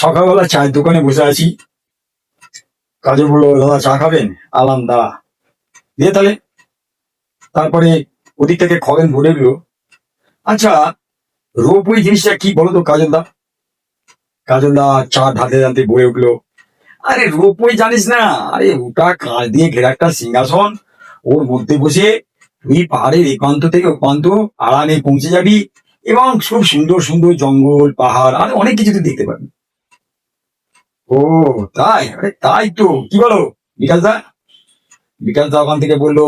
সকালবেলা চায়ের দোকানে বসে আছি। কাজে বললো, দাদা চা খাবেন? আলাম দাঁড়া দিয়ে তাহলে। তারপরে ওদিক থেকে খগেন বলে দিল, আচ্ছা রোপওয়ে জিনিসটা কি বলো তো কাজল দা। কাজল দা চা ঢালতে ঢালতে বলে উঠলো, আরে রোপওয়ে জানিস না? আরে ওটা কাঁচ দিয়ে ঘেরা একটা সিংহাসন, ওর মধ্যে বসে তুই পাহাড়ের এ প্রান্ত থেকে ও প্রান্ত আরামে পৌঁছে যাবি, এবং খুব সুন্দর সুন্দর জঙ্গল পাহাড় আর অনেক কিছু তুই দেখতে পাবি। ও তাই? আরে তাই তো, কি বলো বিকাশ দা? বিকাশ দা ওখান থেকে বললো,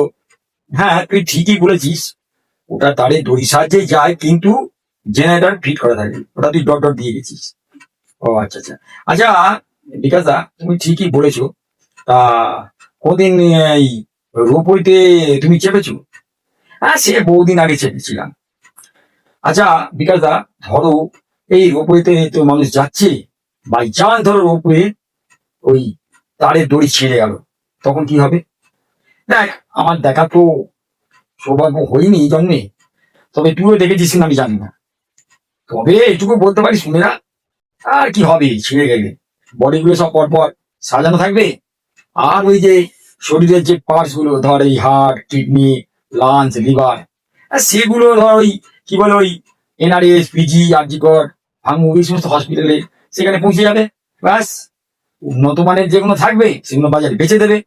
হ্যাঁ তুই ঠিকই বলেছিস, ওটা তারে দড়ি সাহায্যে যায়, কিন্তু জেনারেটর ফিট করা থাকে, ওটা তুই ডট ডট দিয়ে গেছিস। ও আচ্ছা আচ্ছা। আচ্ছা বিকাশ দা, তুমি ঠিকই বলেছো। তা কদিন এই রোপওয়েতে তুমি চেপেছো? হ্যাঁ সে বহুদিন আগে চেপেছিলাম। আচ্ছা বিকাশ দা, ধরো এই রোপওয়েতে তো মানুষ যাচ্ছে, বাই চান্স ধরো রোপওয়ে ওই তারের দড়ি ছিঁড়ে গেল, তখন কি হবে? দেখ, আমার দেখা তো সৌভাগ্য হয়নি এই জন্মে, তবে তুইও দেখেছিস কিনা আমি জানি না, তবে এটুকু বলতে পারি শুনে না। আর কি হবে ছিঁড়ে গেলে? বডিগুলো সব পরপর সাজানো থাকবে, আর ওই যে শরীরের যে পার্টস গুলো, ধর এই হার্ট, কিডনি, লাঞ্চ, লিভার, সেগুলো ধর ওই কি বলে ওই এনআরএস, পিজি, আরজিকর, ভাঙু, এই সমস্ত হসপিটালে সেখানে পৌঁছে যাবে। ব্যাস, উন্নত মানের যেগুলো থাকবে সেগুলো বাজারে বেচে দেবে,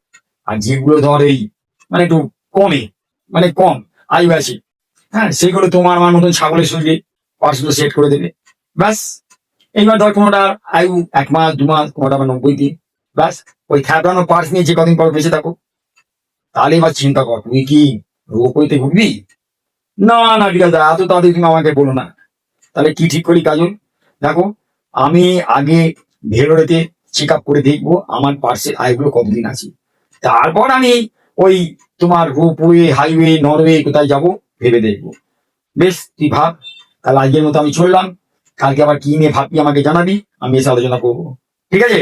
আর যেগুলো ধর এই মানে একটু কমে, মানে কম আয়ু আছে, হ্যাঁ সেগুলো তোমার আমার মতন ছাগলের শরীরে পার্টসগুলো সেট করে দেবে। ব্যাস, এইবার ধর কোনোটা আয়ু 1 মাস 2 মাস, কোনোটা আবার 90 দিন। ব্যাস, ওই থ্যাবড়ানো পার্টস নিয়ে যে কদিন পর বেঁচে থাকো। তাহলে এবার চিন্তা কর, তুই কি রোপওয়েতে ঘুরবি? না না বিকাশ দা, এত তাড়াতাড়ি তুমি আমাকে বলো না। তাহলে কি ঠিক করি কাজল? দেখো, আমি আগে ভেলোরেতে চেক আপ করে দেখবো আমার পার্সের আয়গুলো কতদিন আছে, তারপর আমি ওই তোমার রোপওয়ে, হাইওয়ে, নরওয়ে কোথায় যাব ভেবে দেখবো। বেশ, তুই ভাব। তাহলে আজকের মতো আমি চললাম, কালকে আবার কি নিয়ে ভাববি আমাকে জানাবি, আমি এসে আলোচনা করবো। ঠিক আছে?